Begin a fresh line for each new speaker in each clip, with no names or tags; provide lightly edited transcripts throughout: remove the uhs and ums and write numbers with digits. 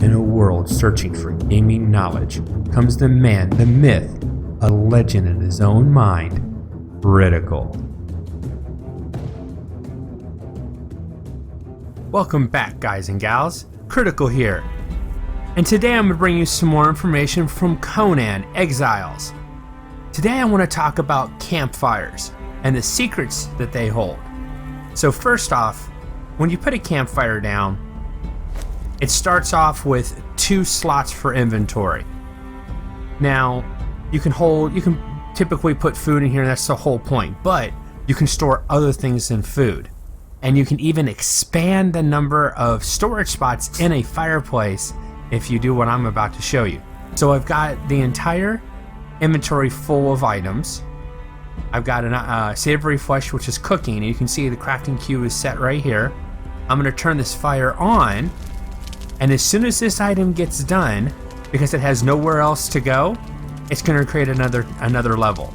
In a world searching for gaming knowledge comes the man, the myth, a legend in his own mind, Critical. Welcome back, guys and gals. Critical here. And today I'm going to bring you some more information from Conan Exiles. Today I want to talk about campfires and the secrets that they hold. So first off, when you put a campfire down, it starts off with 2 slots for inventory. Now, you can typically put food in here, that's the whole point, but you can store other things than food. And you can even expand the number of storage spots in a fireplace if you do what I'm about to show you. So I've got the entire inventory full of items. I've got a savory flesh, which is cooking, and you can see the crafting queue is set right here. I'm going to turn this fire on, and as soon as this item gets done, because it has nowhere else to go, it's going to create another level.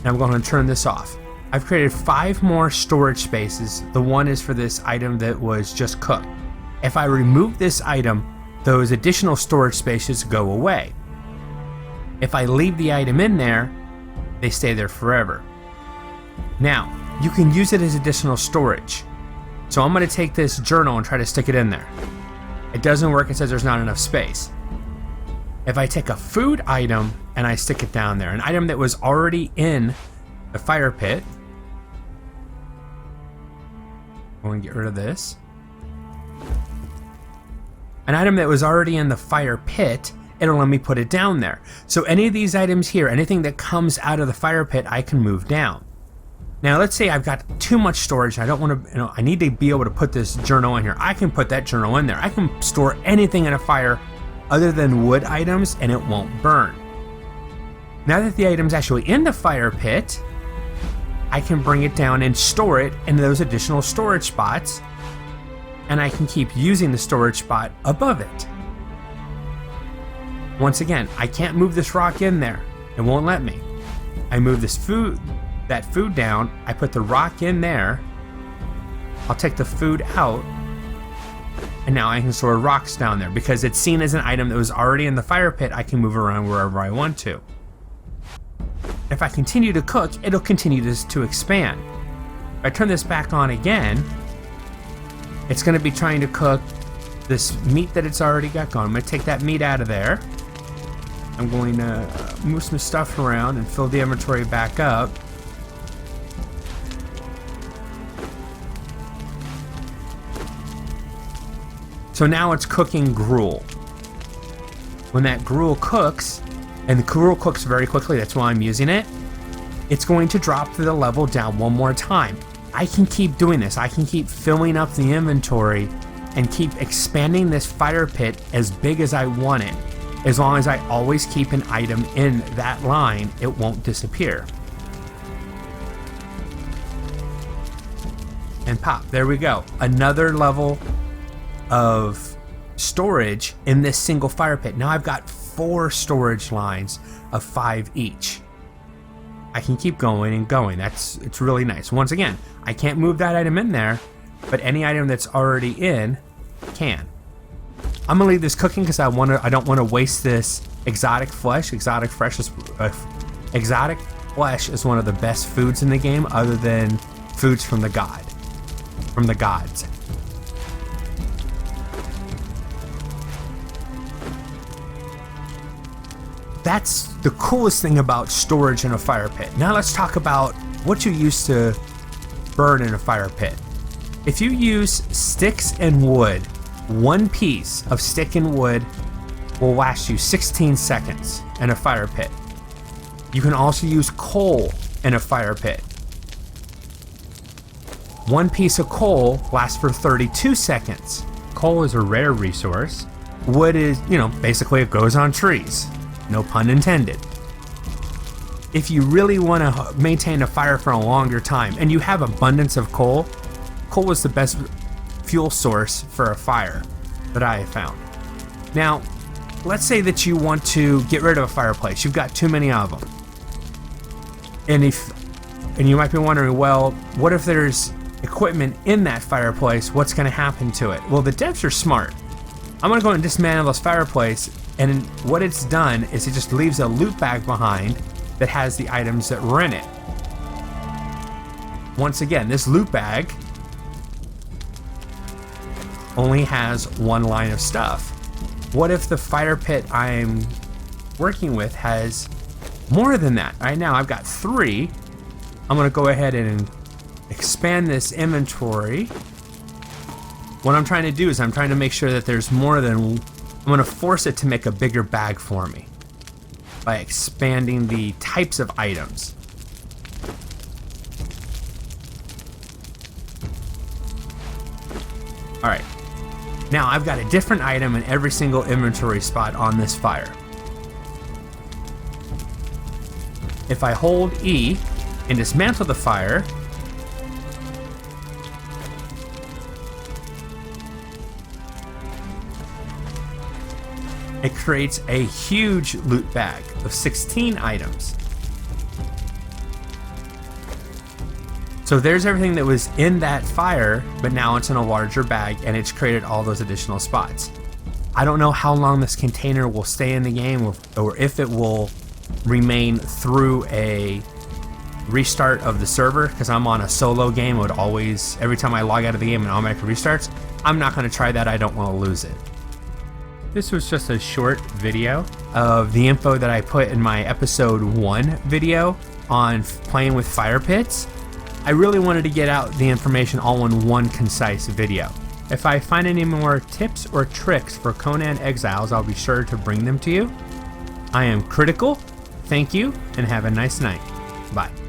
Now I'm going to turn this off. I've created 5 more storage spaces. The one is for this item that was just cooked. If I remove this item, those additional storage spaces go away. If I leave the item in there, they stay there forever. Now, you can use it as additional storage. So I'm going to take this journal and try to stick it in there. It doesn't work, it says there's not enough space. If I take a food item and I stick it down there, an item that was already in the fire pit, I'm going to get rid of this. An item that was already in the fire pit, it'll let me put it down there. So any of these items here, anything that comes out of the fire pit, I can move down. Now let's say I've got too much storage. I don't want to, I need to be able to put this journal in here. I can put that journal in there. I can store anything in a fire other than wood items and it won't burn. Now that the item's actually in the fire pit, I can bring it down and store it in those additional storage spots, and I can keep using the storage spot above it. Once again, I can't move this rock in there. It won't let me. I move that food down, I put the rock in there, I'll take the food out, and now I can store rocks down there. Because it's seen as an item that was already in the fire pit, I can move around wherever I want to. If I continue to cook, it'll continue to expand. If I turn this back on again, it's going to be trying to cook this meat that it's already got going. I'm going to take that meat out of there. I'm going to move some stuff around and fill the inventory back up. So now it's cooking gruel. When that gruel cooks, and the gruel cooks very quickly, that's why I'm using it, it's going to drop the level down one more time. I can keep doing this. I can keep filling up the inventory and keep expanding this fire pit as big as I want it. As long as I always keep an item in that line, it won't disappear. And pop, there we go. Another level of storage in this single fire pit. Now I've got 4 storage lines of 5 each. I can keep going and going. It's really nice. Once again, I can't move that item in there, but any item that's already in can. I'm gonna leave this cooking because I don't want to waste this exotic flesh. Exotic flesh is one of the best foods in the game, other than foods from the gods. That's the coolest thing about storage in a fire pit. Now let's talk about what you use to burn in a fire pit. If you use sticks and wood, 1 piece of stick and wood will last you 16 seconds in a fire pit. You can also use coal in a fire pit. 1 piece of coal lasts for 32 seconds. Coal is a rare resource. Wood is, basically it grows on trees. No pun intended. If you really want to maintain a fire for a longer time and you have abundance of coal, coal is the best fuel source for a fire that I have found. Now, let's say that you want to get rid of a fireplace. You've got too many of them. And you might be wondering, well, what if there's equipment in that fireplace? What's going to happen to it? Well, the devs are smart. I'm gonna go and dismantle this fireplace, and what it's done is it just leaves a loot bag behind that has the items that were in it. Once again, this loot bag only has one line of stuff. What if the fire pit I'm working with has more than that? Right now I've got 3. I'm gonna go ahead and expand this inventory. What I'm trying to do is I'm trying to make sure that there's more than, I'm gonna force it to make a bigger bag for me by expanding the types of items. Alright, now I've got a different item in every single inventory spot on this fire. If I hold E and dismantle the fire, it creates a huge loot bag of 16 items. So there's everything that was in that fire, but now it's in a larger bag and it's created all those additional spots. I don't know how long this container will stay in the game or if it will remain through a restart of the server, because I'm on a solo game. It would always, every time I log out of the game, it automatically restarts. I'm not going to try that. I don't want to lose it. This was just a short video of the info that I put in my episode 1 video on playing with fire pits. I really wanted to get out the information all in one concise video. If I find any more tips or tricks for Conan Exiles, I'll be sure to bring them to you. I am Critical. Thank you, and have a nice night. Bye.